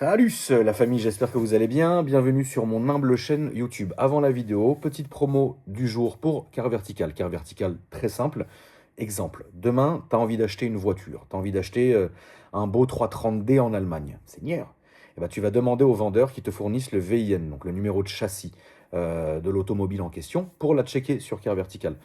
Salut la famille, j'espère que vous allez bien. Bienvenue sur mon humble chaîne YouTube. Avant la vidéo, petite promo du jour pour Car Vertical. Car Vertical, très simple. Exemple, demain, tu as envie d'acheter une voiture. Tu as envie d'acheter un beau 330D en Allemagne. Seigneur. Eh ben, tu vas demander aux vendeurs qui te fournissent le VIN, donc le numéro de châssis de l'automobile en question, pour la checker sur Car Vertical.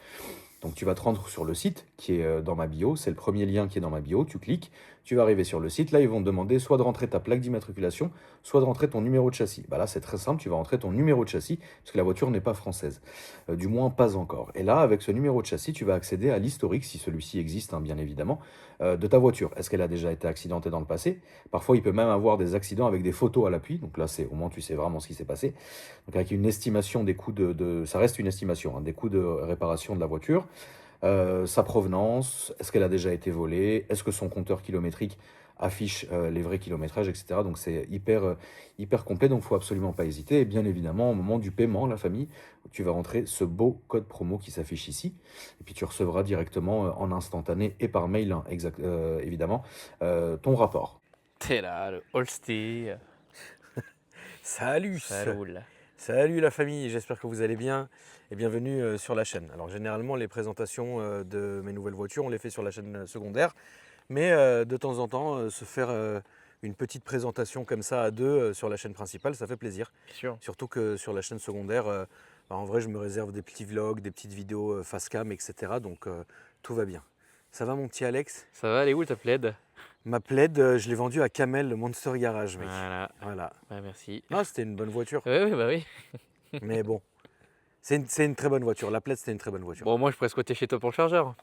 Donc tu vas te rendre sur le site qui est dans ma bio, c'est le premier lien qui est dans ma bio, tu cliques, tu vas arriver sur le site, là ils vont te demander soit de rentrer ta plaque d'immatriculation, soit de rentrer ton numéro de châssis. Bah là c'est très simple, tu vas rentrer ton numéro de châssis, parce que la voiture n'est pas française, du moins pas encore. Et là avec ce numéro de châssis, tu vas accéder à l'historique, si celui-ci existe bien évidemment, de ta voiture. Est-ce qu'elle a déjà été accidentée dans le passé? Parfois il peut même avoir des accidents avec des photos à l'appui, donc là c'est au moins tu sais vraiment ce qui s'est passé. Donc avec une estimation des coûts ça reste une estimation, hein, des coûts de réparation de la voiture. Sa provenance, est-ce qu'elle a déjà été volée, est-ce que son compteur kilométrique affiche les vrais kilométrages, etc. Donc c'est hyper complet, donc il ne faut absolument pas hésiter. Et bien évidemment, au moment du paiement, la famille, tu vas rentrer ce beau code promo qui s'affiche ici. Et puis tu recevras directement en instantané et par mail, hein, évidemment, ton rapport. T'es là, le Holsti. Salut! Ça roule. Salut la famille, j'espère que vous allez bien et bienvenue sur la chaîne. Alors généralement les présentations de mes nouvelles voitures, on les fait sur la chaîne secondaire, mais de temps en temps se faire une petite présentation comme ça à deux sur la chaîne principale, ça fait plaisir. Bien sûr. Surtout que sur la chaîne secondaire, en vrai je me réserve des petits vlogs, des petites vidéos face cam, etc. Donc tout va bien. Ça va mon petit Alex? Ça va, elle est où ta plaide? Ma plaid, je l'ai vendue à Kamel, le Monster Garage, mec. Voilà. Voilà. Bah, merci. Ah, c'était une bonne voiture. Ouais, bah oui. Mais bon, c'est une très bonne voiture. La Plaid, c'était une très bonne voiture. Bon, moi je pourrais squatter chez toi pour le chargeur.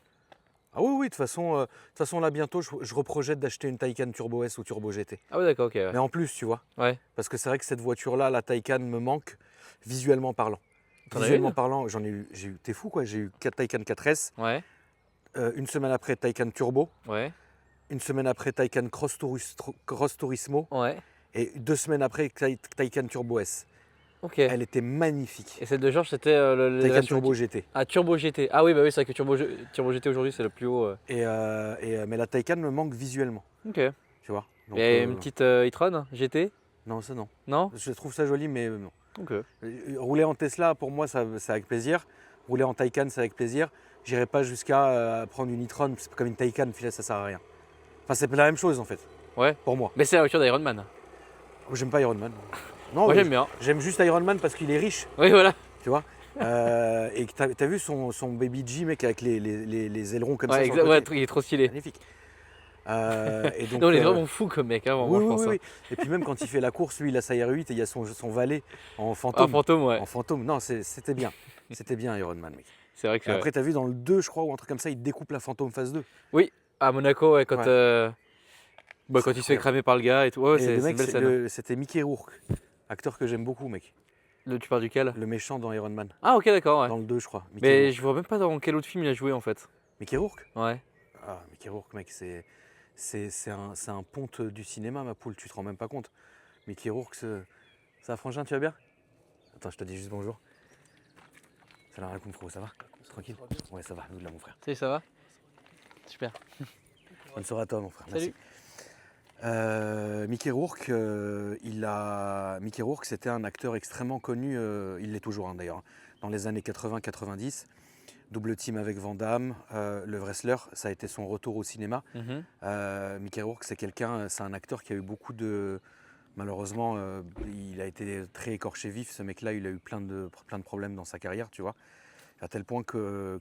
Ah oui, oui, de toute façon là, bientôt, je reprojette d'acheter une Taycan Turbo S ou Turbo GT. Ah ouais, d'accord, ok. Ouais. Mais en plus, tu vois, Ouais. parce que c'est vrai que cette voiture-là, la Taycan, me manque visuellement parlant. T'en as Visuellement une? parlant, t'es fou quoi, j'ai eu 4 Taycan 4S, Ouais. une semaine après Taycan Turbo, Ouais. une semaine après Taycan Cross Turismo, Ouais. et 2 semaines après Taycan Turbo S. Ok. Elle était magnifique. Et celle de Georges, c'était la Taycan version Turbo GT. Ah, Turbo GT. Ah oui, bah oui, c'est vrai que Turbo GT aujourd'hui, c'est le plus haut. Mais la Taycan me manque visuellement, Ok. tu vois. Donc, Et une petite e-tron GT? non, ça non. Non? Je trouve ça joli, mais non. Ok. Rouler en Tesla, pour moi, c'est avec plaisir. Rouler en Taycan, c'est avec plaisir. J'irai pas jusqu'à prendre une e-tron, c'est comme une Taycan, ça sert à rien. Enfin, c'est la même chose en fait, Ouais. pour moi. Mais c'est la voiture d'Iron Man. J'aime pas Iron Man. Non, Moi mais j'aime bien. j'aime juste Iron Man parce qu'il est riche, Oui, voilà. tu vois. Et que t'as vu son Baby G, mec, avec les ailerons comme ça Ouais, sur le exact. Ouais, côté. il est trop stylé. Magnifique. Et donc, Non, il est vraiment fou comme mec, hein, vraiment, oui, je oui, pense. oui, Hein. oui. Et puis même quand il fait la course, lui, il a sa R8 et il y a son valet en Un fantôme. fantôme, ouais. En fantôme, non, c'était bien. C'était bien Iron Man, mec. C'est vrai Et que. après, t'as vu dans le 2, je crois, ou un truc comme ça, il découpe la fantôme phase 2. Oui, à Monaco, ouais, quand, Ouais. quand il se fait cramer par le gars et tout. Ouais, Et le c'est une mec, belle scène. c'était Mickey Rourke, acteur que j'aime beaucoup, mec. Tu parles duquel? Le méchant dans Iron Man. Ah, ok, d'accord, ouais. Dans le 2, je crois. Mickey Mais Rourke. je vois même pas dans quel autre film il a joué en fait. Mickey Rourke? Ouais. Ah, Mickey Rourke, mec, c'est un ponte du cinéma, ma poule, tu te rends même pas compte. Mickey Rourke, ça va, frangin, tu vas bien? Attends, je te dis juste bonjour. Salam alaikum, frérot, ça va? Tranquille? Ouais, ça va, nous de là, mon frère. Salut, ça va? Super. Bonne soirée à toi, mon frère. Salut. Merci. Mickey Rourke, Mickey Rourke, c'était un acteur extrêmement connu, il l'est toujours hein, d'ailleurs, dans les années 80-90. Double team avec Van Damme, le wrestler, ça a été son retour au cinéma. Mickey Rourke, c'est un acteur qui a eu beaucoup de... Malheureusement, il a été très écorché vif, ce mec-là, il a eu plein de problèmes dans sa carrière, tu vois. À tel point qu'à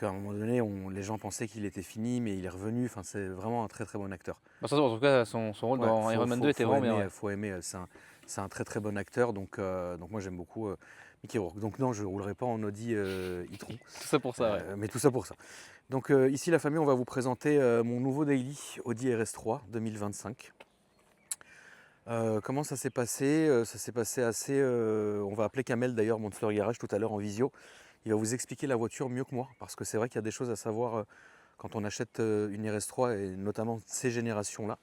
un moment donné, les gens pensaient qu'il était fini, mais il est revenu. Enfin, c'est vraiment un très très bon acteur. En tout cas, son rôle Ouais, dans Iron Man 2 était vraiment bien. Ouais. Faut aimer, c'est un très très bon acteur, donc moi j'aime beaucoup Mickey Rourke. Donc non, je ne roulerai pas en Audi e-tron. Tout ça pour ça, ouais. Mais tout ça pour ça. Donc ici la famille, on va vous présenter mon nouveau daily Audi RS3 2025. Comment ça s'est passé? Ça s'est passé assez... on va appeler Kamel d'ailleurs, Monster Garage, tout à l'heure en visio. Il va vous expliquer la voiture mieux que moi, parce que c'est vrai qu'il y a des choses à savoir quand on achète une RS3, et notamment ces générations-là.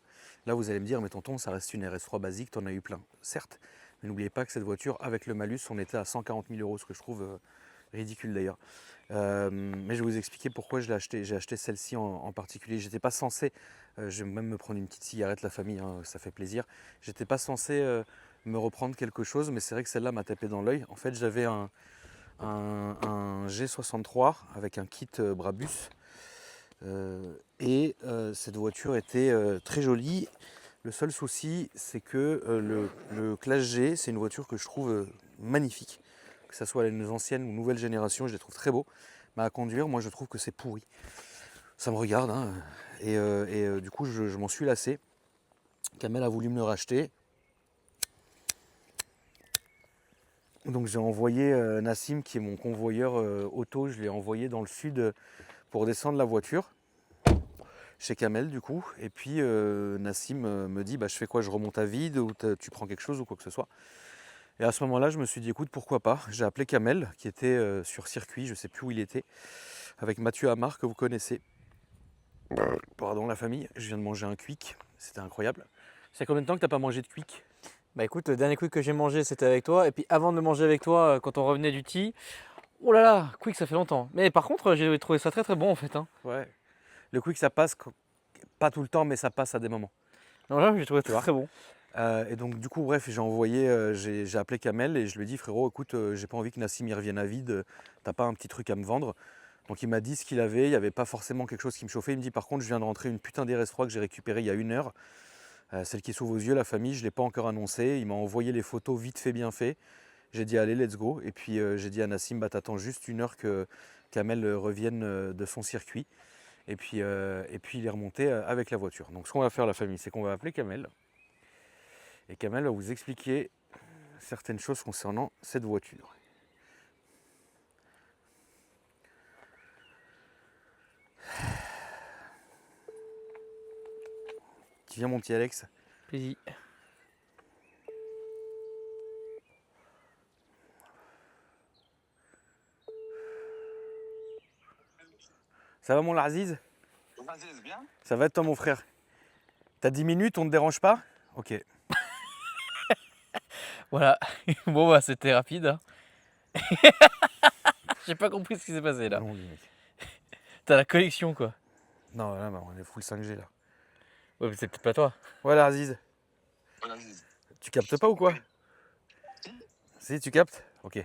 Là, vous allez me dire, mais tonton, ça reste une RS3 basique, t'en as eu plein. Certes, mais n'oubliez pas que cette voiture, avec le malus, on était à 140 000 €, ce que je trouve Ridicule d'ailleurs. Mais je vais vous expliquer pourquoi je l'ai acheté. J'ai acheté celle-ci en particulier. J'étais pas censé, je vais même me prendre une petite cigarette, la famille, hein, ça fait plaisir. J'étais pas censé me reprendre quelque chose, mais c'est vrai que celle-là m'a tapé dans l'œil. En fait, j'avais un G63 avec un kit Brabus. Cette voiture était très jolie. Le seul souci, c'est que le Classe G, c'est une voiture que je trouve magnifique. Que ce soit les anciennes ou nouvelles générations, je les trouve très beaux. Mais à conduire, moi, je trouve que c'est pourri. Ça me regarde, hein. Du coup, je m'en suis lassé. Kamel a voulu me le racheter. Donc j'ai envoyé Nassim, qui est mon convoyeur auto, je l'ai envoyé dans le sud pour descendre la voiture. Chez Kamel du coup, et puis Nassim me dit bah, je fais quoi, je remonte à vide ou tu prends quelque chose ou quoi que ce soit. Et à ce moment-là je me suis dit écoute pourquoi pas, j'ai appelé Kamel qui était sur circuit, je ne sais plus où il était, avec Mathieu Amar que vous connaissez. Pardon la famille, je viens de manger un quick, c'était incroyable. C'est combien de temps que tu n'as pas mangé de quick? Bah écoute, le dernier quick que j'ai mangé c'était avec toi. Et puis avant de manger avec toi, quand on revenait du tea, oh là là, quick ça fait longtemps. Mais par contre, j'ai trouvé ça très très bon en fait. Hein. Ouais. Le quick ça passe, pas tout le temps mais ça passe à des moments. Non là, j'ai trouvé Tu très vois très bon. Et donc du coup bref j'ai appelé Kamel et je lui ai dit frérot écoute j'ai pas envie que Nassim y revienne à vide, t'as pas un petit truc à me vendre. Donc il m'a dit ce qu'il avait, il n'y avait pas forcément quelque chose qui me chauffait. Il me dit par contre je viens de rentrer une putain d'RS3 que j'ai récupérée il y a 1 heure. Celle qui est sous vos yeux, la famille, je ne l'ai pas encore annoncé. Il m'a envoyé les photos vite fait bien fait. J'ai dit allez let's go. Et puis j'ai dit à Nassim bah t'attends juste 1 heure que Kamel revienne de son circuit. Et puis il est remonté avec la voiture. Donc ce qu'on va faire la famille, c'est qu'on va appeler Kamel. Et Kamel va vous expliquer certaines choses concernant cette voiture. Tu viens mon petit Alex? Plaisir. Ça va mon Aziz? Aziz, bien. Ça va toi mon frère? T'as 10 minutes, on ne te dérange pas? Ok. Voilà. Bon bah c'était rapide. Hein. J'ai pas compris ce qui s'est passé là. Non, mec. T'as la collection quoi. Non, là, on est full 5G là. Ouais mais c'est peut-être pas toi. Voilà Aziz. Voilà, Aziz. Tu captes pas ou quoi? Si, tu captes? Ok.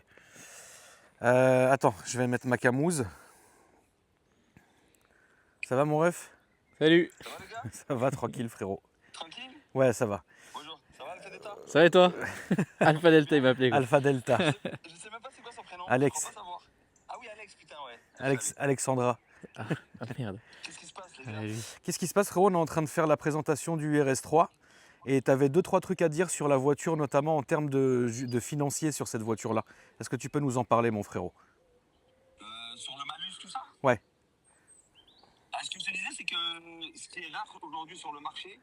Attends, je vais mettre ma camouze. Ça va mon ref? Salut. Ça va, les gars? Ça va, tranquille frérot. Tranquille? Ouais, ça va. Bonjour. Ça va, Alpha Delta? Ça va et toi? Alpha Delta il m'a appelé quoi. Alpha Delta. Je sais même pas c'est quoi son prénom. Alex. Je crois pas savoir. Ah oui, Alex, putain, ouais. Alexandra. Ah merde. Qu'est-ce qui se passe, les gars? Ah, lui. Qu'est-ce qui se passe frérot? On est en train de faire la présentation du RS3. Et tu avais 2-3 trucs à dire sur la voiture, notamment en termes de financier sur cette voiture-là. Est-ce que tu peux nous en parler mon frérot? Sur le malus, tout ça? Ouais. Ah, ce que je te disais, c'est que ce qui est rare aujourd'hui sur le marché,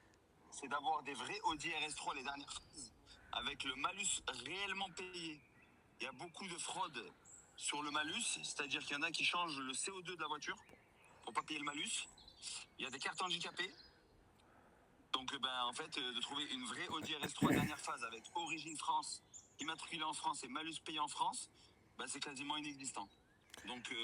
c'est d'avoir des vrais Audi RS3 les dernières phases, avec le malus réellement payé. Il y a beaucoup de fraude sur le malus, c'est-à-dire qu'il y en a qui changent le CO2 de la voiture pour pas payer le malus. Il y a des cartes handicapées. Donc en fait, de trouver une vraie Audi RS3 dernière phase avec origine France, immatriculée en France et malus payé en France, c'est quasiment inexistant. Donc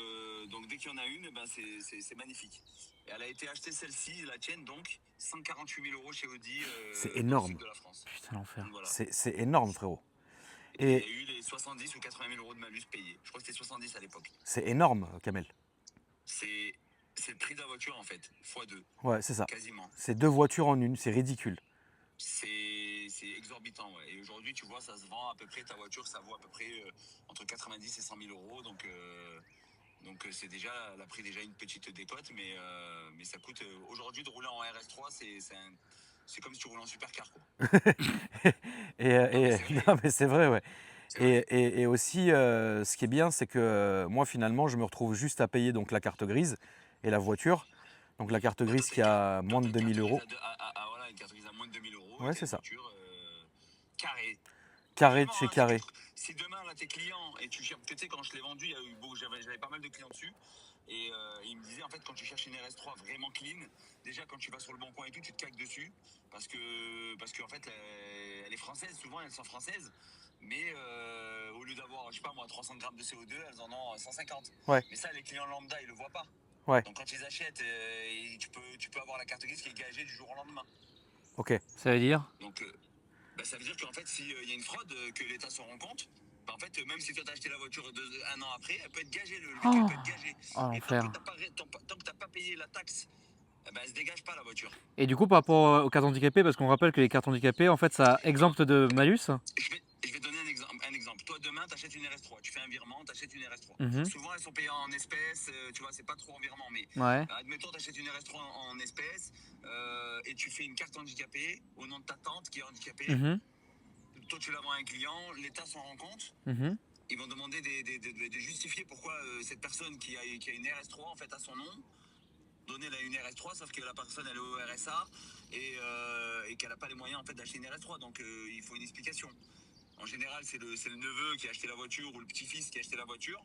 dès qu'il y en a une, c'est magnifique. Et elle a été achetée celle-ci, la tienne donc, 148 000 € chez Audi. C'est dans le énorme. sud de la France. Putain l'enfer. Donc, voilà. C'est énorme frérot. Et il y a eu les 70 ou 80 000 € de malus payés. Je crois que c'était 70 à l'époque. C'est énorme Kamel. C'est le prix de la voiture en fait, x2. Ouais, c'est ça. Quasiment. C'est 2 voitures en une, c'est ridicule. C'est exorbitant, ouais. Et aujourd'hui, tu vois, ça se vend à peu près, ta voiture, ça vaut à peu près entre 90 et 100 000 €. Donc c'est déjà, elle a pris déjà une petite décote, mais ça coûte, aujourd'hui, de rouler en RS3, c'est comme si tu roulais en supercar, quoi. Non, mais c'est vrai, ouais. C'est vrai. Et aussi, ce qui est bien, c'est que moi, finalement, je me retrouve juste à payer donc la carte grise et la voiture. Donc la carte grise qui a moins de 2000 €. Voilà, une carte grise à moins de 2000 €. Ouais, c'est ça. Voiture, carré. Carré de Vraiment, chez hein, carré. si demain, là, tes clients, et tu cherches, tu sais, quand je l'ai vendu, j'avais pas mal de clients dessus, et ils me disaient, en fait, quand tu cherches une RS3 vraiment clean, déjà, quand tu vas sur le bon coin et tout, tu te caques dessus, parce que en fait, elle est française, souvent, elles sont françaises, mais au lieu d'avoir, je sais pas moi, 300 grammes de CO2, elles en ont 150. Ouais. Mais ça, les clients lambda, ils le voient pas. Ouais. Donc quand ils achètent, tu peux avoir la carte grise qui est gagée du jour au lendemain. Ok. Ça veut dire? Donc ça veut dire qu'en fait, s'il y a une fraude, que l'État s'en rend compte, bah, en fait, même si toi t'as acheté la voiture un an après, elle peut être gagée, le véhicule peut être gagé. Oh, Et l'enfer. tant que t'as pas payé la taxe, eh ben, elle se dégage pas la voiture. Et du coup, par rapport aux cartes handicapées, parce qu'on rappelle que les cartes handicapées, en fait, ça exempte de malus. Je vais donner un exemple. Toi, demain, tu achètes une RS3. Tu fais un virement, tu achètes une RS3. Mhm. Souvent, elles sont payées en espèces. Tu vois, c'est pas trop en virement. Mais Ouais. admettons, tu achètes une RS3 en espèces et tu fais une carte handicapée au nom de ta tante qui est handicapée. Mhm. Toi, tu la vends à un client. L'État s'en rend compte. Mhm. Ils vont demander de justifier pourquoi cette personne qui a une RS3 en fait à son nom donner une RS3, sauf que la personne elle est au RSA et qu'elle n'a pas les moyens en fait d'acheter une RS3, donc il faut une explication. En général, c'est le neveu qui a acheté la voiture ou le petit-fils qui a acheté la voiture,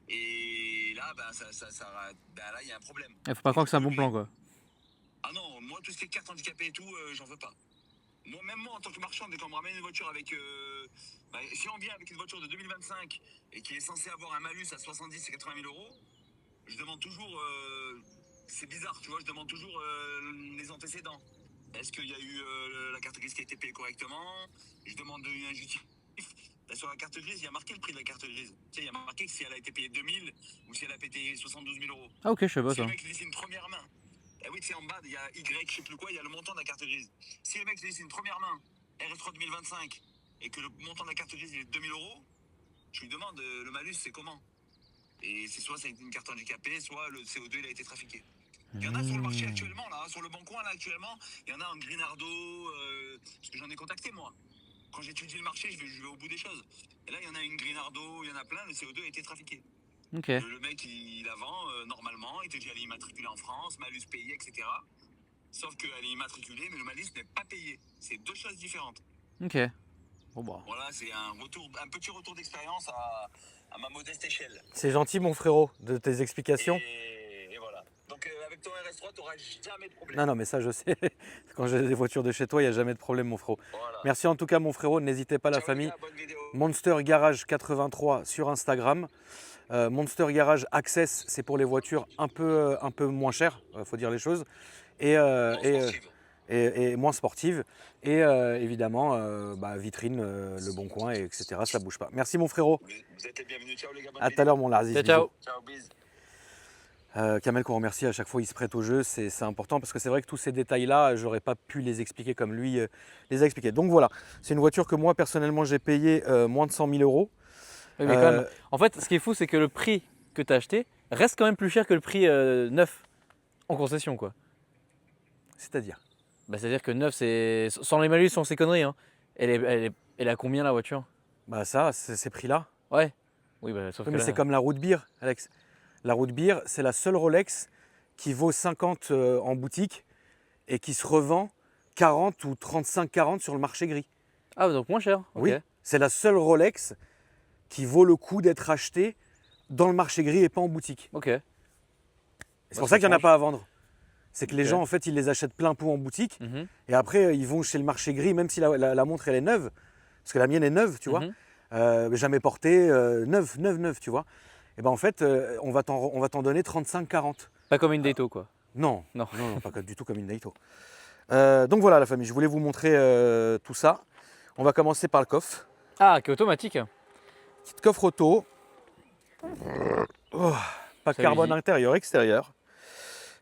et là, là, il y a un problème. Il faut pas croire que c'est un bon plan, quoi. Ah non, moi tout ce qui est carte handicapée et tout, j'en veux pas. Même moi en tant que marchand, dès qu'on me ramène une voiture avec, si on vient avec une voiture de 2025 et qui est censée avoir un malus à 70 et 80 000 euros, je demande toujours. C'est bizarre, tu vois, je demande toujours les antécédents. Est-ce qu'il y a eu la carte grise qui a été payée correctement? Je demande un justificatif. Sur la carte grise, il y a marqué le prix de la carte grise. Tu sais, il y a marqué que si elle a été payée 2000 ou si elle a été payée 72 000 euros. Ah, ok, je sais pas Si ça. le mec laisse une première main, eh oui, tu sais, en bas, il y a Y, je sais plus quoi, il y a le montant de la carte grise. Si le mec laisse une première main, RS3 2025, et que le montant de la carte grise il est de 2000 euros, je lui demande le malus, c'est comment? Et c'est soit ça a été une carte handicapée, soit le CO2 il a été trafiqué. Il y en a sur le marché actuellement, là, sur le bon coin, là, actuellement. Il y en a en Grinardo, parce que j'en ai contacté, moi. Quand j'étudie le marché, je vais au bout des choses. Et là, il y en a une Grinardo, il y en a plein, le CO2 a été trafiqué. Ok. Le mec, il la vend normalement, il te dit elle est immatriculée en France, malus payé, etc. Sauf qu'elle est immatriculée, mais le malus n'est pas payé. C'est deux choses différentes. Ok. Bon, bah. Voilà, c'est un petit retour d'expérience à ma modeste échelle. C'est gentil, mon frérot, de tes explications. Et voilà. Donc avec ton RS3, tu n'auras jamais de problème. Non, mais ça, je sais. Quand j'ai des voitures de chez toi, il n'y a jamais de problème, mon frérot. Voilà. Merci en tout cas, mon frérot. N'hésitez pas, la Ciao, famille. les gars, bonne vidéo. Monster Garage 83 sur Instagram. Monster Garage Access, c'est pour les voitures un peu moins chères, faut dire les choses. Et moins sportives. Et évidemment, vitrine, le bon coin, etc. Ça bouge pas. Merci, mon frérot. Vous êtes les bienvenus. Ciao, les gars. À tout à l'heure, mon Larzi. Ciao, ciao. Ciao, bis. Kamel, qu'on remercie à chaque fois, il se prête au jeu, c'est important parce que c'est vrai que tous ces détails-là, j'aurais pas pu les expliquer comme lui les a expliqués. Donc voilà, c'est une voiture que moi personnellement j'ai payé moins de 100 000 euros. Oui, mais quand même. En fait, ce qui est fou, c'est que le prix que tu as acheté reste quand même plus cher que le prix neuf en concession, quoi. C'est-à-dire C'est-à-dire que neuf, c'est sans les malus, sans ces conneries. Hein. Elle a combien la voiture? Bah ça, c'est ces prix-là. Ouais. Oui, sauf Oui, que mais là... c'est comme la route beer, Alex. La route beer, c'est la seule Rolex qui vaut 50 en boutique et qui se revend 40 ou 35-40 sur le marché gris. Ah, donc moins cher. Ok. Oui, c'est la seule Rolex qui vaut le coup d'être achetée dans le marché gris et pas en boutique. Ok. C'est pour ça qu'il n'y en a pas à vendre. C'est que les Ok. gens, en fait, ils les achètent plein pot en boutique Mhm. et après, ils vont chez le marché gris, même si la montre, elle est neuve, parce que la mienne est neuve, tu vois, Mhm. jamais portée, neuve, tu vois. Et ben en fait, on va t'en donner 35-40. Pas comme une Dato, quoi. Non, Non. pas du tout comme une Daito. Donc voilà, la famille, je voulais vous montrer tout ça. On va commencer par le coffre. Ah, qui est automatique. Petite coffre auto. Oh, pas de Ça carbone lui dit. intérieur, extérieur.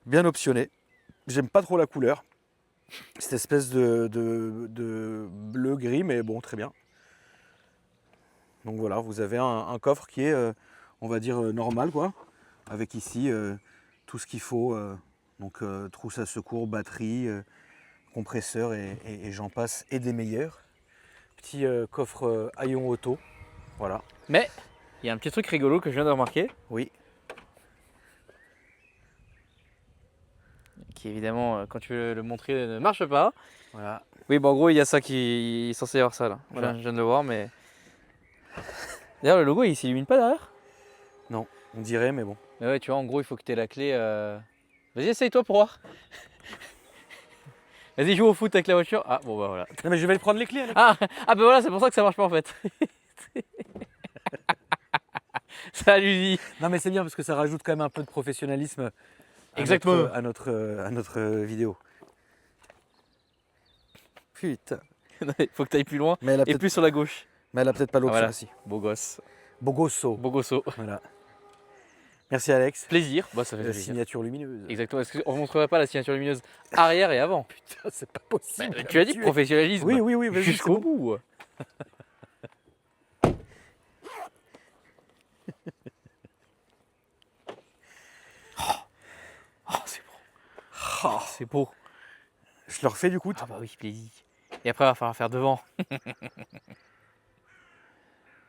Bien optionné. J'aime pas trop la couleur. Cette espèce de bleu-gris, mais bon, très bien. Donc voilà, vous avez un coffre qui est, on va dire, normal, quoi. Avec ici tout ce qu'il faut. Donc trousse à secours, batterie, compresseur et j'en passe, et des meilleurs. Petit coffre haillon auto. Voilà. Mais il y a un petit truc rigolo que je viens de remarquer, Oui. qui évidemment, quand tu veux le montrer, ne marche pas. Voilà. Oui, en gros, il y a ça qui est censé y avoir ça là. Voilà. Je viens de le voir, mais. D'ailleurs, le logo il s'illumine pas derrière. Non, on dirait, mais bon. Mais ouais, tu vois, en gros, il faut que tu aies la clé. Vas-y, essaye-toi pour voir. Vas-y, joue au foot avec la voiture. Ah, bon, bah voilà. Non, mais je vais le prendre les clés, Alex. Ah, bah voilà, c'est pour ça que ça marche pas en fait. Salut Zi. Non mais c'est bien parce que ça rajoute quand même un peu de professionnalisme Exactement. à notre vidéo. Putain. Il faut que tu ailles plus loin Mais elle a et peut-être plus sur la gauche. pas l'option voilà. aussi. Beau gosse. Bogosso. Beau gosso. Voilà. Merci Alex. Plaisir. Bah, ça fait La plaisir. signature lumineuse. Exactement. Est-ce qu'on ne montrerait pas la signature lumineuse arrière et avant? Putain, c'est pas possible. Bah, tu as dit professionnalisme. Oui, oui, oui, vas-y, Jusqu'au c'est bon. bout. Oh, c'est beau. Oh, C'est beau. je le refais du coup. Ah bah oui, plaisir. Et après, il va falloir faire devant.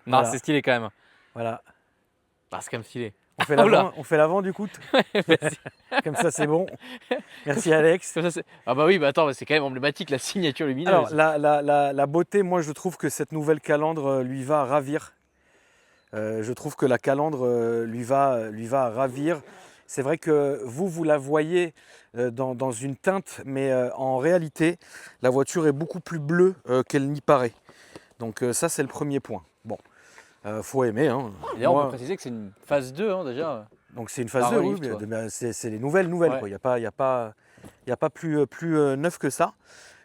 Non, Voilà. c'est stylé quand même. Voilà. Ah, c'est quand même stylé. On Oula. fait l'avant du coup. Vas-y. Comme ça c'est bon. Merci Alex. Comme ça, ah bah oui, bah attends, c'est quand même emblématique la signature lumineuse. Alors la beauté, moi je trouve que cette nouvelle calandre lui va ravir. Je trouve que la calandre lui va ravir. C'est vrai que vous la voyez dans une teinte, mais en réalité, la voiture est beaucoup plus bleue qu'elle n'y paraît. Donc ça, c'est le premier point. Bon, faut aimer. Hein. D'ailleurs, on Moi, peut préciser que c'est une phase 2 hein, déjà. donc c'est une phase par 2, relief, oui, toi. mais c'est les nouvelles. Ouais. Il n'y a pas plus neuf que ça.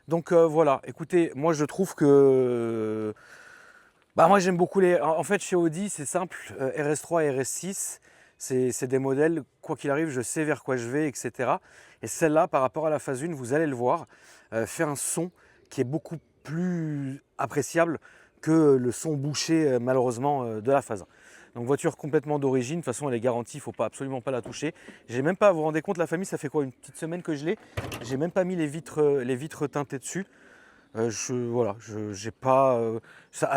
Donc voilà, écoutez, moi je trouve que... Bah moi j'aime beaucoup les... En fait chez Audi c'est simple, RS3 et RS6, c'est des modèles, quoi qu'il arrive, je sais vers quoi je vais, etc. Et celle-là, par rapport à la phase 1, vous allez le voir, fait un son qui est beaucoup plus appréciable que le son bouché malheureusement de la phase 1. Donc voiture complètement d'origine, de toute façon elle est garantie, il ne faut absolument pas la toucher. J'ai même pas, vous vous rendez compte, la famille, ça fait quoi, une petite semaine que je l'ai, j'ai même pas mis les vitres teintées dessus. Voilà, j'ai pas, ça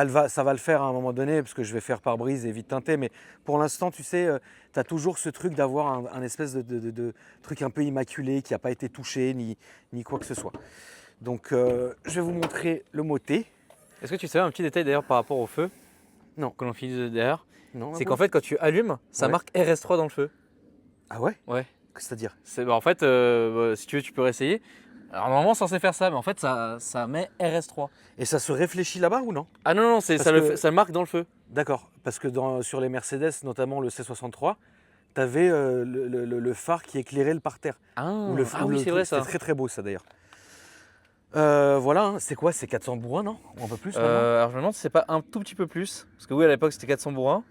va le faire à un moment donné parce que je vais faire pare-brise et vite teinté, mais pour l'instant, tu sais, tu as toujours ce truc d'avoir un espèce de truc un peu immaculé qui n'a pas été touché ni quoi que ce soit. Donc, je vais vous montrer le moté. Est-ce que tu savais un petit détail d'ailleurs par rapport au feu? Non. Que l'on utilise derrière. Non, C'est qu'en fait, quand tu allumes, ça Ouais. marque RS3 dans le feu. Ah ouais? Ouais. C'est-à-dire? Bah, en fait, si tu veux, tu peux réessayer. Alors normalement, c'est censé faire ça, mais en fait, ça met RS3. Et ça se réfléchit là-bas ou non? Ah non, non, ça le marque dans le feu. D'accord, parce que sur les Mercedes, notamment le C63, tu avais le phare qui éclairait le parterre. Ah, Ou le oui, c'est vrai ça. C'était très très beau ça d'ailleurs. Voilà, hein, c'est quoi? C'est 400 bourrins, non? Ou un peu plus maintenant? Alors je me demande si c'est pas un tout petit peu plus. Parce que oui, à l'époque, c'était 400 bourrins.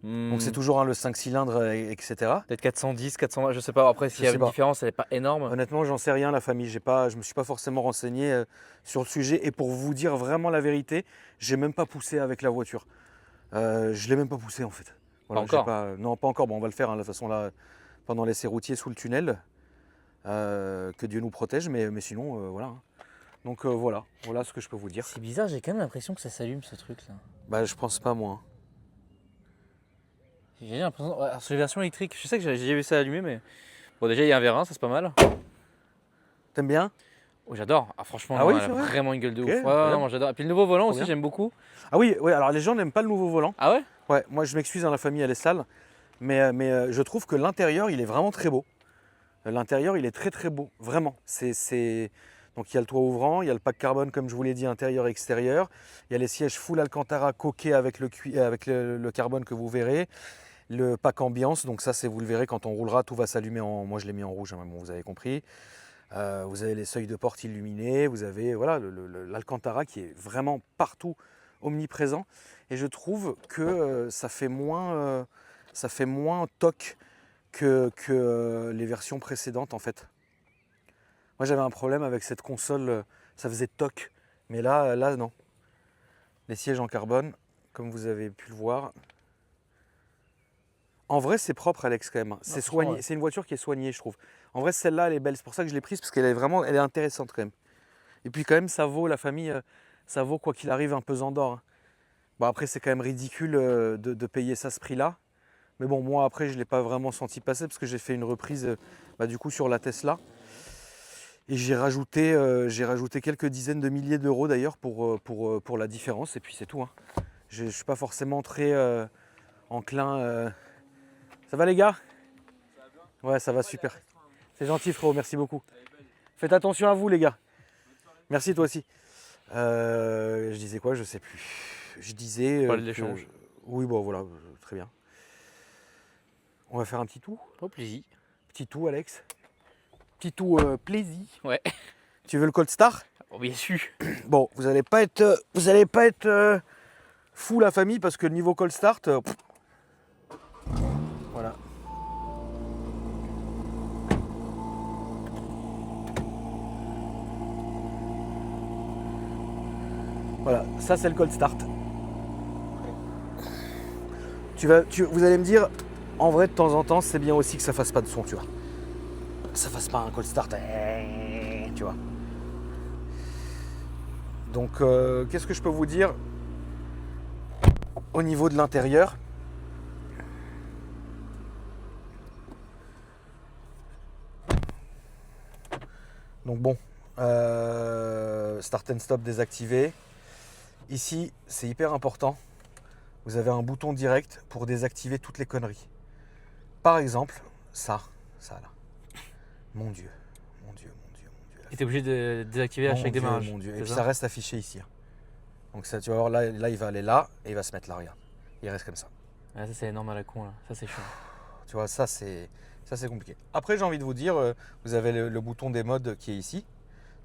Donc c'est toujours le 5 cylindres, etc. Peut-être 410, 420, je sais pas. Après, s'il y a sais une pas. différence, elle n'est pas énorme. Honnêtement, j'en sais rien, la famille. Je me suis pas forcément renseigné sur le sujet. Et pour vous dire vraiment la vérité, j'ai même pas poussé avec la voiture. Je l'ai même pas poussé en fait. Voilà, Pas encore. Non, pas encore. Bon, on va le faire hein, de toute façon là, pendant l'essai routier sous le tunnel. Que Dieu nous protège, mais sinon, voilà. hein. Donc voilà ce que je peux vous dire. C'est bizarre, j'ai quand même l'impression que ça s'allume ce truc là. Bah, je pense pas moi. J'ai l'impression. Alors, sur les versions électriques, je sais que j'ai vu ça allumer, mais. Bon, déjà, il y a un vérin, ça c'est pas mal. T'aimes bien? Oh, j'adore. Ah, franchement, Ah non, oui, elle c'est a vrai vraiment une gueule de Ok, ouf. Ouais, incroyable. non, j'adore. Et puis le nouveau volant Trop aussi, bien. j'aime beaucoup. Ah oui, alors les gens n'aiment pas le nouveau volant. Ah ouais? Ouais, moi je m'excuse, hein, la famille elle est sale, mais je trouve que l'intérieur il est vraiment très beau. L'intérieur il est très très beau, vraiment. Donc il y a le toit ouvrant, il y a le pack carbone comme je vous l'ai dit, intérieur et extérieur. Il y a les sièges full Alcantara coqués avec le carbone que vous verrez. Le pack ambiance, donc ça c'est vous le verrez quand on roulera, tout va s'allumer en. Moi je l'ai mis en rouge, hein, bon, vous avez compris. Vous avez les seuils de porte illuminés, vous avez voilà, l'Alcantara qui est vraiment partout omniprésent. Et je trouve que ça fait moins toc que les versions précédentes en fait. Moi j'avais un problème avec cette console, ça faisait toc, mais là non. Les sièges en carbone, comme vous avez pu le voir. En vrai c'est propre Alex quand même, c'est franchement, soigné, ouais. c'est une voiture qui est soignée je trouve. En vrai celle-là elle est belle, c'est pour ça que je l'ai prise parce qu'elle est intéressante quand même. Et puis quand même ça vaut la famille, ça vaut quoi qu'il arrive un pesant d'or. hein. Bon après c'est quand même ridicule de payer ça ce prix-là. Mais bon moi après je ne l'ai pas vraiment senti passer parce que j'ai fait une reprise du coup sur la Tesla. Et j'ai rajouté quelques dizaines de milliers d'euros d'ailleurs pour la différence et puis c'est tout. hein. Je ne suis pas forcément très enclin. Ça va les gars? Ouais ça va super. C'est gentil frérot, merci beaucoup. Faites attention à vous les gars. Merci toi aussi. Je disais quoi? Je sais plus. Je disais. Parler de l'échange. Oui bon voilà, très bien. On va faire un petit tout. Au plaisir. Petit tout, Alex. Petit tout plaisir. Ouais. Tu veux le Cold Start? Oh, bien sûr. Bon, vous allez pas être, fou la famille parce que le niveau Cold Start, voilà. Voilà, ça c'est le Cold Start. Vous allez me dire, en vrai de temps en temps, c'est bien aussi que ça fasse pas de son, tu vois. Ça fasse pas un Cold Start, tu vois. Donc, qu'est-ce que je peux vous dire au niveau de l'intérieur? Donc bon, Start and Stop désactivé. Ici, c'est hyper important. Vous avez un bouton direct pour désactiver toutes les conneries. Par exemple, ça là. Mon Dieu. Et t'es obligé de désactiver à chaque démarrage. Mon Dieu. Et c'est puis ça ça reste affiché ici. Donc ça, tu vas voir, là, il va aller là et il va se mettre là, regarde. Il reste comme ça. Ah, ça c'est énorme à la con là. Ça c'est chiant. Tu vois, ça c'est compliqué. Après, j'ai envie de vous dire, vous avez le bouton des modes qui est ici.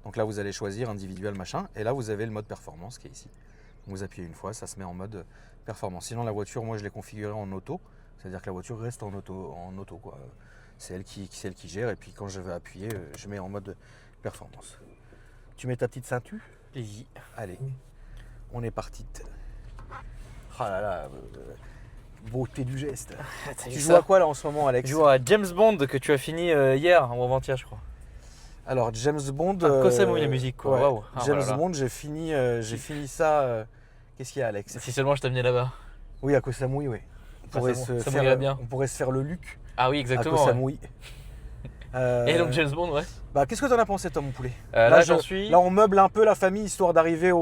Donc là, vous allez choisir individuel, machin. Et là, vous avez le mode performance qui est ici. Donc vous appuyez une fois, ça se met en mode performance. Sinon, la voiture, moi, je l'ai configurée en auto. C'est-à-dire que la voiture reste en auto quoi. C'est elle qui gère. Et puis, quand je vais appuyer, je mets en mode performance. Tu mets ta petite ceinture? Plaisir. Allez, on est parti. Ah là là, beauté du geste. Tu joues à quoi là en ce moment, Alex? Je joue à James Bond que tu as fini hier ou avant-hier, je crois. Alors James Bond. Koh-Samui la musique quoi. Ouais. Waouh. Ah, James voilà. Bond, j'ai fini ça. Qu'est-ce qu'il y a, Alex? Si seulement je t'amenais là-bas. Oui, à Koh Samui, oui. Ça m'irait bien. On pourrait se faire le Luc Ah oui, à exactement. Koh Ouais. Samui. Et donc James Bond, ouais. Bah, qu'est-ce que t'en as pensé, toi, mon poulet? Là, j'en suis. Là, on meuble un peu la famille histoire d'arriver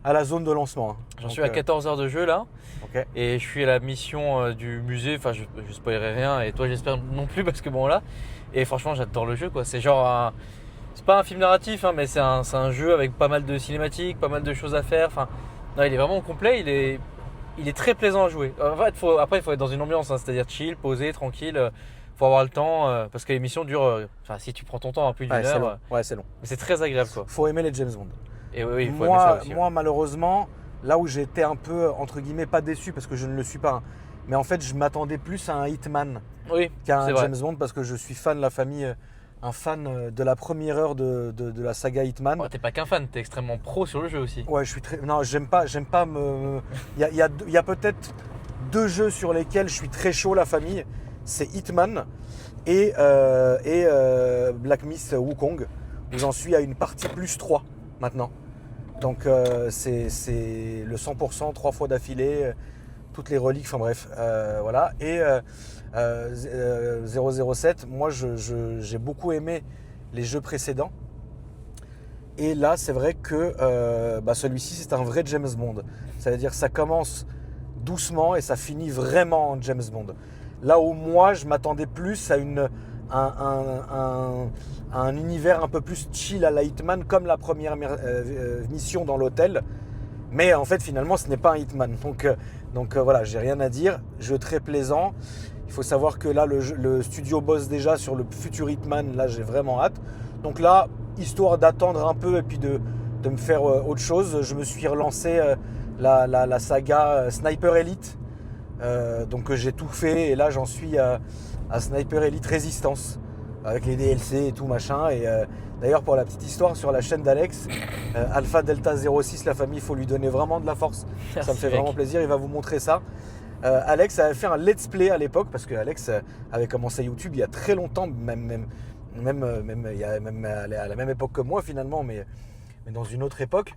à la zone de lancement. J'en suis à 14 heures de jeu là. Ok. Et je suis à la mission du musée. Enfin, je spoilerai rien. Et toi, j'espère non plus parce que bon là. Et franchement, j'adore le jeu quoi. C'est genre c'est pas un film narratif, hein, mais c'est un jeu avec pas mal de cinématiques, pas mal de choses à faire. Enfin, non, il est vraiment complet. Il est très plaisant à jouer. En fait, après, il faut être dans une ambiance, hein, c'est-à-dire chill, posé, tranquille. Faut avoir le temps parce que l'émission dure. Enfin, si tu prends ton temps, plus d'une Ouais, c'est heure. long. Ouais, c'est long. Mais c'est très agréable quoi. Faut aimer les James Bond. Et oui, il faut aimer ça aussi. Moi, malheureusement, là où j'ai été un peu, entre guillemets, pas déçu parce que je ne le suis pas, hein, mais en fait, je m'attendais plus à un Hitman Oui, qu'à un c'est vrai. James Bond parce que je suis fan de la famille, un fan de la première heure de la saga Hitman. Oh, t'es pas qu'un fan, t'es extrêmement pro sur le jeu aussi. Ouais, je suis très. Non, j'aime pas me. Il y a peut-être 2 jeux sur lesquels je suis très chaud, la famille. C'est Hitman et Black Myth Wukong, où j'en suis à une partie plus 3 maintenant. Donc c'est le 100%, 3 fois d'affilée, toutes les reliques, enfin bref, voilà. Et 007, moi j'ai beaucoup aimé les jeux précédents. Et là, c'est vrai que celui-ci, c'est un vrai James Bond. C'est-à-dire ça commence doucement et ça finit vraiment en James Bond. Là où moi, je m'attendais plus à un univers un peu plus chill à la Hitman, comme la première mission dans l'hôtel. Mais en fait, finalement, ce n'est pas un Hitman. Donc voilà, j'ai rien à dire. Jeu très plaisant. Il faut savoir que là, le studio bosse déjà sur le futur Hitman. Là, j'ai vraiment hâte. Donc là, histoire d'attendre un peu et puis de me faire autre chose, je me suis relancé la saga Sniper Elite. Donc j'ai tout fait et là j'en suis à Sniper Elite Resistance avec les DLC et tout machin. Et d'ailleurs, pour la petite histoire, sur la chaîne d'Alex, Alpha Delta 06, la famille, il faut lui donner vraiment de la force. Merci, ça me fait mec. vraiment plaisir, il va vous montrer ça. Alex avait fait un let's play à l'époque parce que Alex avait commencé YouTube il y a très longtemps, même à la même époque que moi finalement, mais dans une autre époque.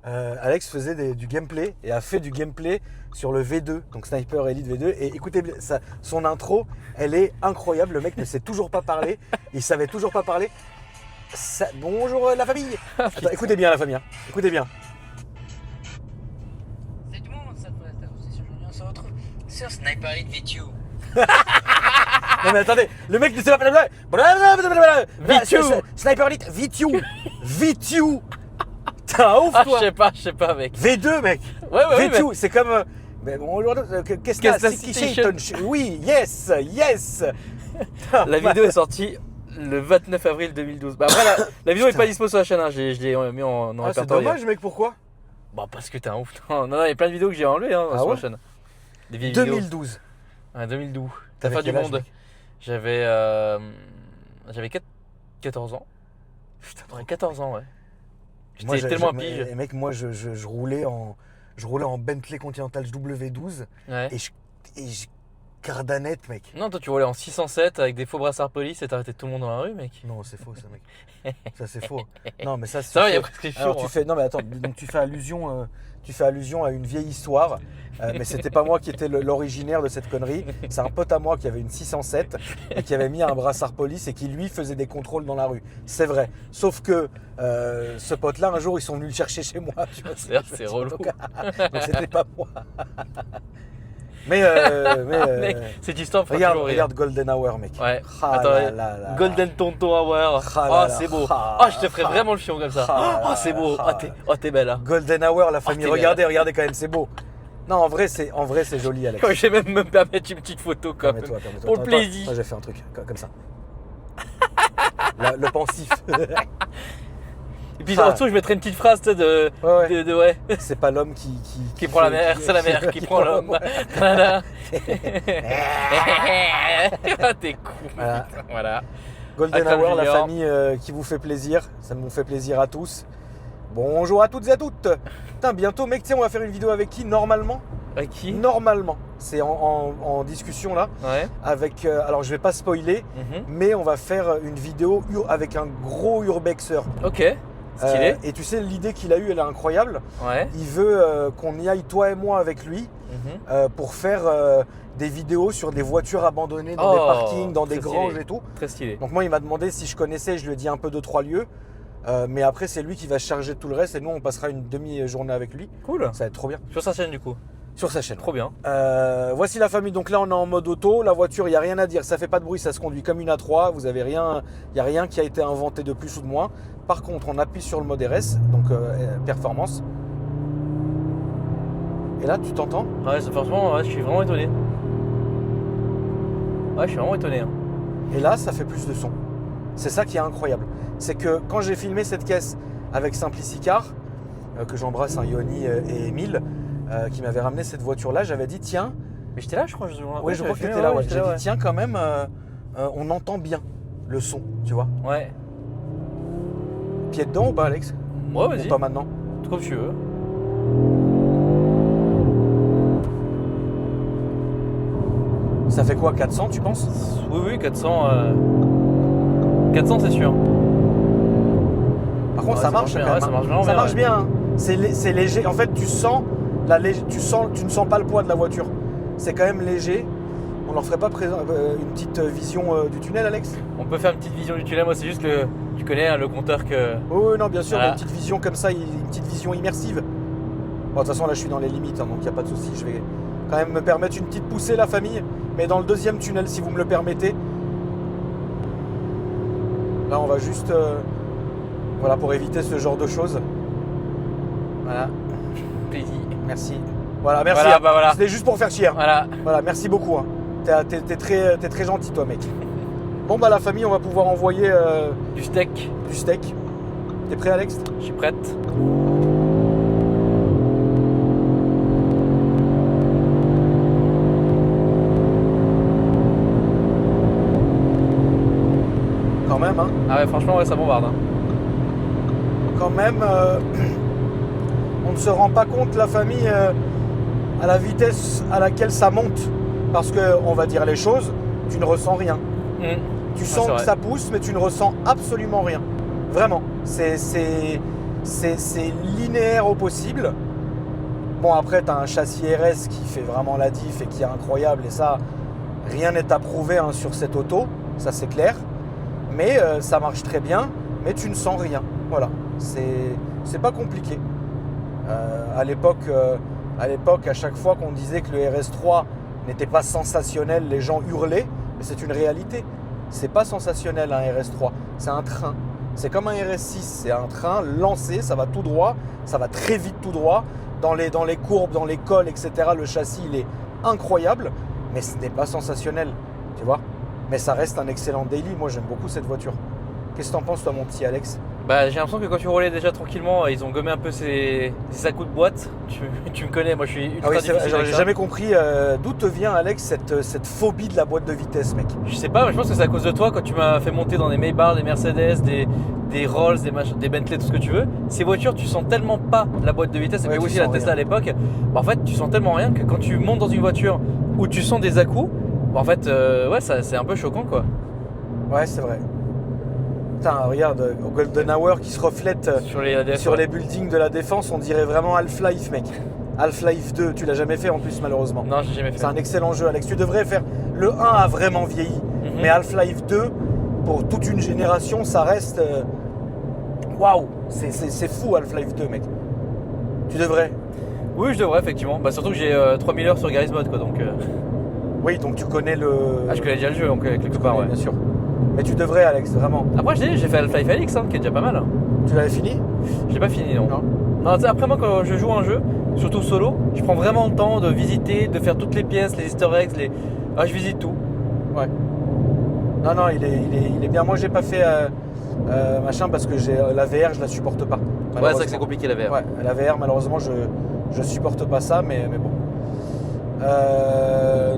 Alex faisait du gameplay et a fait du gameplay sur le V2, donc Sniper Elite V2. Et écoutez bien, son intro, elle est incroyable. Le mec ne sait toujours pas parler, il savait toujours pas parler. Bonjour la famille. Attends, écoutez bien la famille, hein. Écoutez bien. C'est du monde ça pour la aujourd'hui on se retrouve sur Sniper Elite V2. Non mais attendez, le mec ne sait pas parler. V2. Sniper Elite V2. V2. T'es un ouf Ah, toi. je sais pas, mec. V2 mec. Ouais, V2, c'est comme Mais bon, aujourd'hui, qu'est-ce Qu'est-ce que que c'est? Oui, yes. La vidéo est sortie le 29 avril 2012. Bah après, la vidéo est pas dispo sur la chaîne, hein. Je l'ai mis en Ah, c'est répertoire. dommage, mec, pourquoi? Bah parce que t'es un ouf. Non, il y a plein de vidéos que j'ai enlevées hein, Ah sur ouais la chaîne. Des vieilles vidéos. 2012. Ouais, 2012. T'avais L'affaire du quel âge, monde. mec? J'avais 14 ans. Putain, Ouais, 14 ans, ouais. Moi, J'étais tellement un pige. Et mec, moi, je roulais en Bentley Continental W12 Ouais. et je cardanette, mec. Non, toi tu roulais en 607 avec des faux brassards police et t'arrêtais tout le monde dans la rue, mec. Non, c'est faux, ça, mec. Ça, c'est faux. Non, mais ça, c'est. Ça va, il y a prescription. Alors, tu fais. Non, mais attends, donc tu fais allusion à une vieille histoire, mais c'était pas moi qui étais l'originaire de cette connerie. C'est un pote à moi qui avait une 607 et qui avait mis un brassard police et qui lui faisait des contrôles dans la rue. C'est vrai. Sauf que ce pote-là, un jour, ils sont venus le chercher chez moi. Tu vois, C'est relou. Donc c'était pas moi. Mais Mec, cette histoire me fera regarde, toujours rire. regarde Golden Hour, mec. Ouais. Ah Attends, là là là. Golden Tonton Hour. Ah là Oh, là. c'est beau. Ah. Oh, je te ferai vraiment le fion comme ça. Ah. Oh, c'est beau. Oh, t'es belle. Hein. Golden Hour, la famille. t'es Regardez quand même, c'est beau. Non, en vrai, c'est joli, Alex. Je vais même me permettre une petite photo quand même. Permets-toi. Pour le Attends, plaisir. Moi, j'ai fait un truc comme ça. Le pensif. Et puis Ah. en dessous, je mettrai une petite phrase tu sais, de ouais. C'est pas l'homme qui Qui prend la mer, c'est la mer qui prend l'homme. Voilà. T'es con. Voilà. Voilà. Golden Akram Hour, la Junior. famille qui vous fait plaisir. Ça nous fait plaisir à tous. Bonjour à toutes et à toutes. Putain, bientôt, mec, tu sais, on va faire une vidéo avec qui normalement? Avec qui? Normalement. C'est en discussion là. Ouais. Avec. Alors, je vais pas spoiler, Mhm. mais on va faire une vidéo avec un gros urbexeur. Ok. Stylé. Et tu sais, l'idée qu'il a eue, elle est incroyable. Ouais. Il veut qu'on y aille, toi et moi, avec lui, Mhm. pour faire des vidéos sur des voitures abandonnées dans Oh, des parkings, dans des très granges stylé. et tout. Très stylé. Donc moi, il m'a demandé si je connaissais, je lui ai dit un peu 2-3 lieux. Mais après, c'est lui qui va se charger de tout le reste et nous, on passera une demi-journée avec lui. Cool. Ça va être trop bien. Sur sa chaîne du coup. Sur sa chaîne. Trop bien. Voici la famille. Donc là, on est en mode auto. La voiture, il n'y a rien à dire. Ça fait pas de bruit, ça se conduit comme une A3. Vous avez rien, il n'y a rien qui a été inventé de plus ou de moins. Par contre, on appuie sur le mode RS, donc performance. Et là, tu t'entends? Ouais, franchement, ouais, je suis vraiment étonné. Ouais, je suis vraiment étonné. Hein. Et là, ça fait plus de son. C'est ça qui est incroyable. C'est que quand j'ai filmé cette caisse avec Simplicicar, que j'embrasse, Yoni et Emile, qui m'avaient ramené cette voiture-là, j'avais dit tiens, Mais j'étais là, je crois. ouais, je crois que tu étais là, ouais. J'ai dit tiens, quand même, on entend bien le son, tu vois. Ouais. Pied dedans ou pas, Alex? Ouais, Ou vas-y. pas maintenant? Tout comme tu veux. Ça fait quoi, 400, tu penses? Oui, 400. 400, c'est sûr. Par contre, Ouais, ça ça marche marche bien, quand même. ouais, ça marche vraiment Ça bien, marche ouais. bien. Hein. C'est léger. En fait, tu ne sens pas le poids de la voiture. C'est quand même léger. On leur ferait pas une petite vision du tunnel, Alex? On peut faire une petite vision du tunnel. Moi, c'est juste que tu connais hein, le compteur que. Oui, non, bien sûr, Voilà. mais une petite vision comme ça, une petite vision immersive. Bon, de toute façon, là, je suis dans les limites, hein, donc il n'y a pas de souci. Je vais quand même me permettre une petite poussée, la famille, mais dans le deuxième tunnel, si vous me le permettez. Là, on va juste, voilà, pour éviter ce genre de choses. Voilà, Plaisir. merci. Voilà, merci. Voilà, hein. bah voilà. C'était juste pour faire chier. Hein. Voilà. Voilà, merci beaucoup. Hein. T'es très gentil, toi, mec. Bon, bah, la famille, on va pouvoir envoyer Du steak. du steak. T'es prêt, Alex? Je suis prête. Quand même, hein. Ah ouais, franchement, ouais, ça bombarde. Hein. Quand même, on ne se rend pas compte, la famille, à la vitesse à laquelle ça monte. Parce que, on va dire les choses, tu ne ressens rien. Mm. Tu Ah, sens c'est que vrai. ça pousse, mais tu ne ressens absolument rien. Vraiment. C'est linéaire au possible. Bon, après, tu as un châssis RS qui fait vraiment la diff et qui est incroyable. Et ça, rien n'est à prouver hein, sur cette auto. Ça, c'est clair. Mais ça marche très bien. Mais tu ne sens rien. Voilà. C'est pas compliqué. À l'époque, à chaque fois qu'on disait que le RS3 n'était pas sensationnel, les gens hurlaient. Mais c'est une réalité. C'est pas sensationnel un RS3. C'est un train. C'est comme un RS6. C'est un train lancé. Ça va tout droit. Ça va très vite tout droit. dans les courbes, dans les cols, etc. Le châssis, il est incroyable, mais ce n'est pas sensationnel, tu vois. Mais ça reste un excellent daily. Moi, j'aime beaucoup cette voiture. Qu'est-ce que t'en penses, toi, mon petit Alex? Bah, j'ai l'impression que quand tu roulais déjà tranquillement, ils ont gommé un peu ces à-coups de boîte. Tu me connais, moi je suis ultra Ah oui, c'est vrai, difficile avec j'ai ça. jamais compris d'où te vient, Alex, cette phobie de la boîte de vitesse, mec. Je sais pas, mais je pense que c'est à cause de toi quand tu m'as fait monter dans des Maybach, des Mercedes, des Rolls, des Bentley, tout ce que tu veux. Ces voitures, tu sens tellement pas la boîte de vitesse, et Ouais, puis tu aussi la sens Tesla à rien. l'époque. Bah, en fait, tu sens tellement rien que quand tu montes dans une voiture où tu sens des à-coups, bah, en fait, ouais, c'est un peu choquant quoi. Ouais, c'est vrai. Putain, regarde, au Golden Hour qui se reflète Sur les ADF, sur ouais. les buildings de la Défense, on dirait vraiment Half-Life, mec. Half-Life 2, tu l'as jamais fait en plus, malheureusement. Non, j'ai jamais fait. C'est un excellent jeu, Alex. Tu devrais faire. Le 1 a vraiment vieilli, Mhm. mais Half-Life 2, pour toute une génération, ça reste. Waouh! C'est fou, Half-Life 2, mec. Tu devrais. Oui, je devrais effectivement. Bah, surtout que j'ai 3000 heures sur Garry's Mod quoi, donc. Oui, donc tu connais le. Ah, je connais déjà le jeu, donc quelque Tu part, connais, ouais. bien sûr. Mais tu devrais, Alex, vraiment. Après, j'ai fait Half-Life Alyx, hein, qui est déjà pas mal. Hein. Tu l'avais fini? J'ai pas fini, non. Non. Non, tu sais, après, moi, quand je joue à un jeu, surtout solo, je prends vraiment le temps de visiter, de faire toutes les pièces, les easter eggs, Ah, je visite tout. Ouais. Non, non, il est bien. Moi, j'ai pas fait machin parce que j'ai la VR, je la supporte pas. Ouais, c'est vrai que malheureusement. c'est compliqué la VR. Ouais, la VR, malheureusement, je supporte pas ça, mais bon.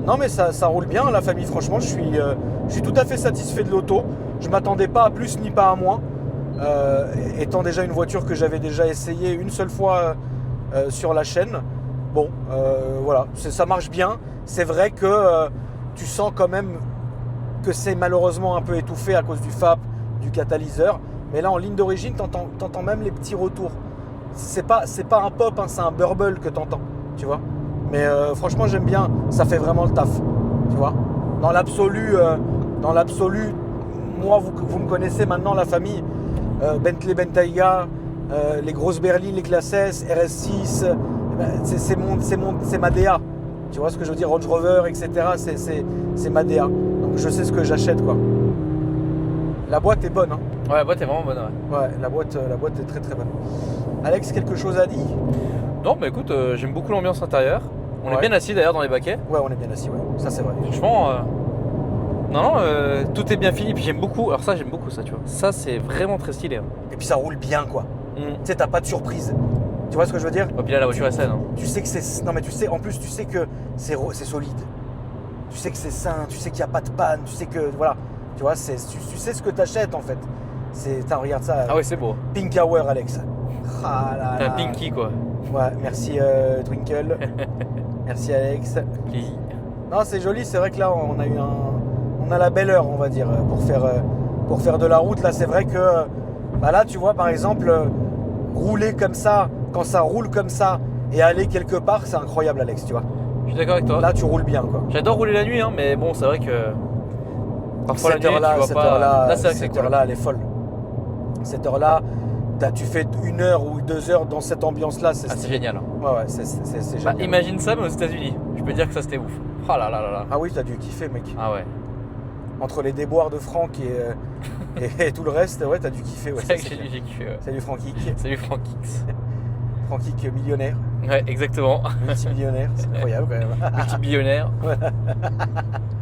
Non, mais ça roule bien, la famille. Franchement, je suis tout à fait satisfait de l'auto. Je m'attendais pas à plus ni pas à moins. Étant déjà une voiture que j'avais déjà essayée une seule fois sur la chaîne. Bon, voilà, ça marche bien. C'est vrai que tu sens quand même que c'est malheureusement un peu étouffé à cause du FAP, du catalyseur. Mais là, en ligne d'origine, t'entends même les petits retours. C'est pas un pop, hein, c'est un burble que t'entends, tu vois. Mais franchement, j'aime bien. Ça fait vraiment le taf, tu vois. Dans l'absolu, moi, vous me connaissez maintenant, la famille. Bentley Bentayga, les grosses berlines, les classes S, RS6, c'est ma DA. Tu vois ce que je veux dire, Range Rover, etc. C'est ma DA. Donc je sais ce que j'achète, quoi. La boîte est bonne, hein. Ouais, la boîte est vraiment bonne, ouais. Ouais, la boîte est très très bonne. Alex, quelque chose à dire? Non, mais écoute, j'aime beaucoup l'ambiance intérieure. On est Ouais. bien assis d'ailleurs dans les baquets. Ouais, on est bien assis, ouais. Ça c'est vrai. Franchement, non, tout est bien fini. Puis j'aime beaucoup, alors ça, j'aime beaucoup ça, tu vois. Ça, c'est vraiment très stylé. Hein. Et puis ça roule bien, quoi. Mm. Tu sais, t'as pas de surprise. Tu vois ce que je veux dire? Et puis là, la voiture est saine. Hein. Tu sais que c'est. Non, mais tu sais, en plus, tu sais que c'est solide. Tu sais que c'est sain, tu sais qu'il n'y a pas de panne, tu sais que. Voilà. Tu vois, tu sais ce que t'achètes en fait. Regarde ça. Ah ouais, c'est beau. Pink Hour, Alex. Ah là T'as là. un Pinky, quoi. Ouais, merci Twinkle. Merci Alex. Qui- Non, c'est joli, c'est vrai que là, on a la belle heure, on va dire, pour faire de la route. Là, c'est vrai que. Bah là, tu vois, par exemple, rouler comme ça, quand ça roule comme ça, et aller quelque part, c'est incroyable, Alex, tu vois. Je suis d'accord avec toi. Là, tu roules bien, quoi. J'adore rouler la nuit, hein, mais bon, c'est vrai que. Parfois la nuit, tu vois pas. Là, c'est vrai que c'est cette cool. heure-là, elle est folle. Cette heure-là, tu fais 1 heure ou 2 heures dans cette ambiance-là, Ah, c'est génial. Hein. Ouais, c'est Bah, génial. imagine ça, mais aux États-Unis. Je peux dire que ça c'était ouf. Oh là là là là. Ah oui, t'as dû kiffer, mec. Ah ouais. Entre les déboires de Franck et tout le reste, ouais, t'as dû kiffer. Ouais, C'est vrai ça, que c'est clair. j'ai kiffé. Ouais. Salut Francky. Salut Frank X. Francky millionnaire, Ouais, exactement. multimillionnaire, c'est incroyable quand même. Multi-billionnaire. Ouais. Putain,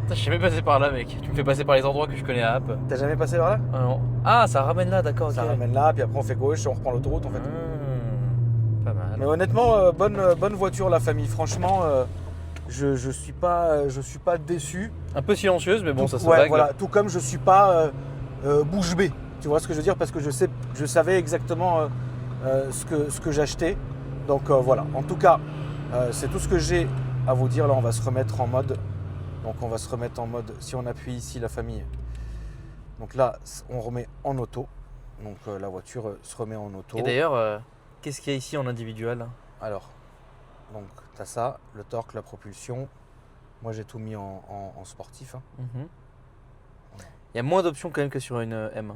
je suis jamais passé par là, mec. Tu me fais passer par les endroits que je connais à App. T'as jamais passé par là? Ah non. Ah, ça ramène là, d'accord. Ça ok. ramène là, puis après on fait gauche et on reprend l'autoroute en fait. Pas mal. Mais honnêtement, bonne voiture la famille. Franchement, je suis pas déçu. Un peu silencieuse, mais bon, ça se Ouais, règle. voilà. Tout comme je suis pas bouche bée. Tu vois ce que je veux dire? Parce que je savais exactement ce que j'achetais. Donc voilà. En tout cas, c'est tout ce que j'ai à vous dire. Là, on va se remettre en mode. Donc on va se remettre en mode. Si on appuie ici, la famille. Donc là, on remet en auto. Donc la voiture se remet en auto. Et d'ailleurs, qu'est-ce qu'il y a ici en individuel? Alors, donc tu as ça, le torque, la propulsion. Moi j'ai tout mis en sportif. Hein. Il y a moins d'options quand même que sur une M.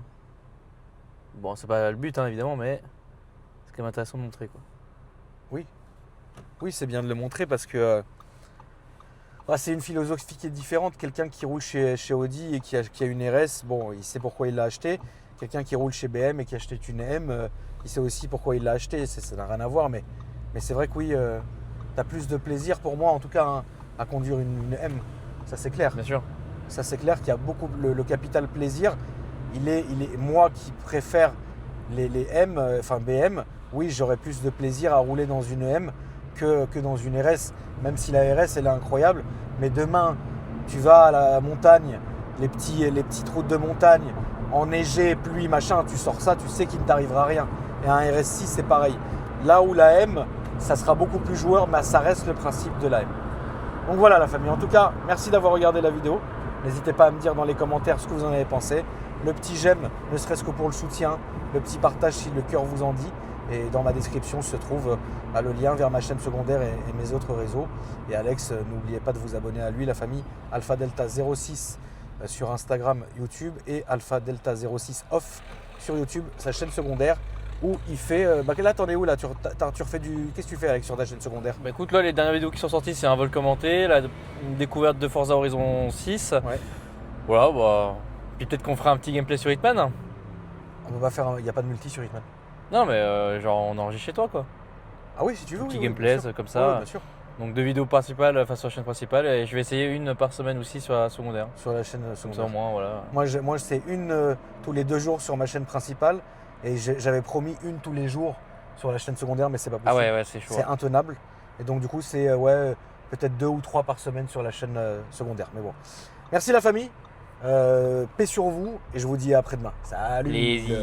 Bon, c'est pas le but, hein, évidemment, mais c'est quand même intéressant de montrer, quoi. Oui, c'est bien de le montrer parce que c'est une philosophie qui est différente. Quelqu'un qui roule chez Audi et qui a une RS, bon, il sait pourquoi il l'a acheté. Quelqu'un qui roule chez BM et qui a acheté une M, il sait aussi pourquoi il l'a acheté. Ça n'a rien à voir, mais Mais c'est vrai que oui, tu as plus de plaisir pour moi en tout cas hein, à conduire une M. Ça c'est clair. Bien sûr. Ça c'est clair qu'il y a beaucoup le capital plaisir. Il est moi qui préfère les M, enfin BM. Oui, j'aurais plus de plaisir à rouler dans une M que dans une RS. Même si la RS elle est incroyable. Mais demain, tu vas à la montagne, les petites routes de montagne, enneigées, pluie, machin, tu sors ça, tu sais qu'il ne t'arrivera rien. Et un RS6 c'est pareil. Là où la M, ça sera beaucoup plus joueur, mais ça reste le principe de la M. Donc voilà la famille. En tout cas, merci d'avoir regardé la vidéo. N'hésitez pas à me dire dans les commentaires ce que vous en avez pensé. Le petit j'aime, ne serait-ce que pour le soutien. Le petit partage si le cœur vous en dit. Et dans ma description se trouve le lien vers ma chaîne secondaire et mes autres réseaux. Et Alex, n'oubliez pas de vous abonner à lui, la famille Alpha Delta 06 sur Instagram, YouTube et Alpha Delta 06 off sur YouTube, sa chaîne secondaire. Où il fait. Là, t'en es où là tu refais du. Qu'est-ce que tu fais Alex sur ta chaîne secondaire? Bah écoute, là les dernières vidéos qui sont sorties, c'est un vol commenté, une découverte de Forza Horizon 6. Ouais. Voilà, bah. Puis peut-être qu'on fera un petit gameplay sur Hitman. On peut pas faire. Il n'y a pas de multi sur Hitman. Non, mais genre on enregistre chez toi quoi. Ah oui, si tu veux. Un petit oui, gameplay bien sûr. comme ça. Ouais, bien sûr. Donc 2 vidéos principales, enfin sur la chaîne principale, et je vais essayer une par semaine aussi sur la secondaire. Sur la chaîne Comme ça secondaire. au moins, voilà. Moi c'est une tous les 2 jours sur ma chaîne principale. Et j'avais promis une tous les jours sur la chaîne secondaire, mais c'est pas possible. Ah ouais, c'est chaud. C'est intenable. Et donc du coup, c'est peut-être 2 ou 3 par semaine sur la chaîne secondaire. Mais bon. Merci la famille. Paix sur vous. Et je vous dis à après-demain. Salut. Plaisir.